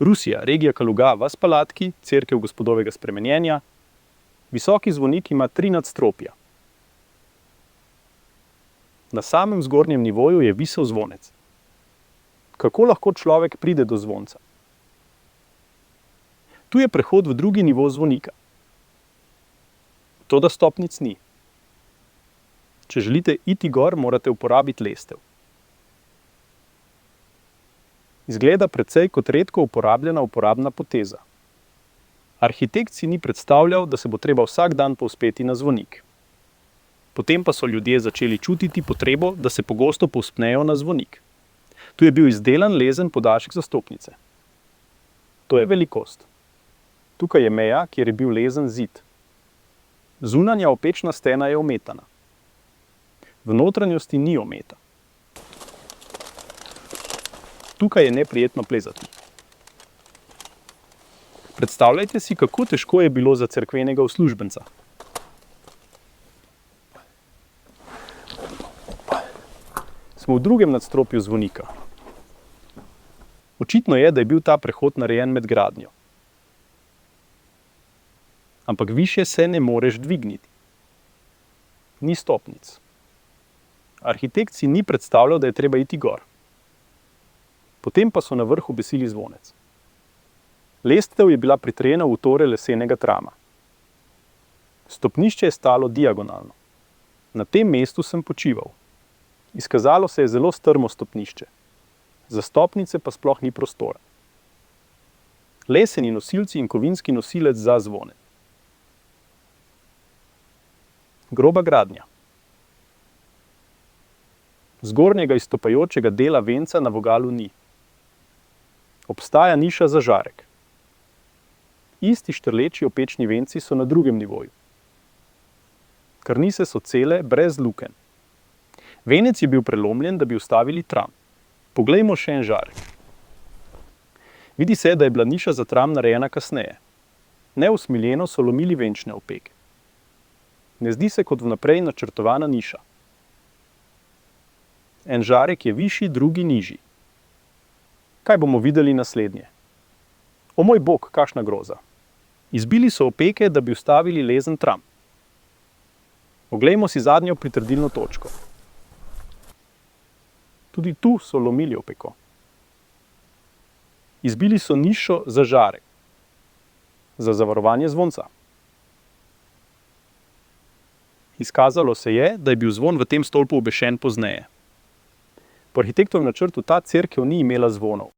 Rusija, regija Kaluga, vas palatki, cerkev Gospodovega spremenjenja. Visoki zvonik ima 3 nadstropja. Na samem zgornjem nivoju je visel zvonec. Kako lahko človek pride do zvonca? Tu je prehod v drugi nivo zvonika. Toda stopnic ni. Če želite iti gor, morate uporabiti lestev. Izgleda precej kot redko uporabljena uporabna poteza. Arhitekt si ni predstavljal, da se bo treba vsak dan povzpeti na zvonik. Potem pa so ljudje začeli čutiti potrebo, da se pogosto povzpnejo na zvonik. Tu je bil izdelan lezen podaljšek za stopnice. To je velikost. Tukaj je meja, kjer je bil lezen zid. Zunanja opečna stena je ometana. V notranjosti ni ometa. Tukaj je neprijetno plezati. Predstavljajte si, kako težko je bilo za cerkvenega uslužbenca. Smo v drugem nadstropju zvonika. Očitno je, da je bil ta prehod narejen med gradnjo. Ampak višje se ne moreš dvigniti. Ni stopnic. Arhitekt si ni predstavljal, da je treba iti gor. Potem pa so na vrhu besili zvonec. Lestev je bila pritrjena v utore lesenega trama. Stopnišče je stalo diagonalno. Na tem mestu sem počival. Izkazalo se je zelo strmo stopnišče. Za stopnice pa sploh ni prostora. Leseni nosilci in kovinski nosilec za zvone. Groba gradnja. Zgornjega izstopajočega dela venca na vogalu ni. Obstaja niša za žarek. Isti štrleči opečni venci so na drugem nivoju. Karnice so cele, brez lukenj. Venec je bil prelomljen, da bi ustavili tram. Poglejmo še en žarek. Vidi se, da je bila niša za tram narejena kasneje. Neusmiljeno so lomili venčne opeke. Ne zdi se kot vnaprej načrtovana niša. En žarek je višji, drugi nižji. Kaj bomo videli naslednje? O moj bog, kakšna groza! Izbili so opeke, da bi ustavili lezen tram. Oglejmo si zadnjo pritrdilno točko. Tudi tu so lomili opeko. Izbili so nišo za žarek. Za zavarovanje zvonca. Izkazalo se je, da je bil zvon v tem stolpu obešen pozneje. Po arhitektovem načrtu ta cerkev ni imela zvonov.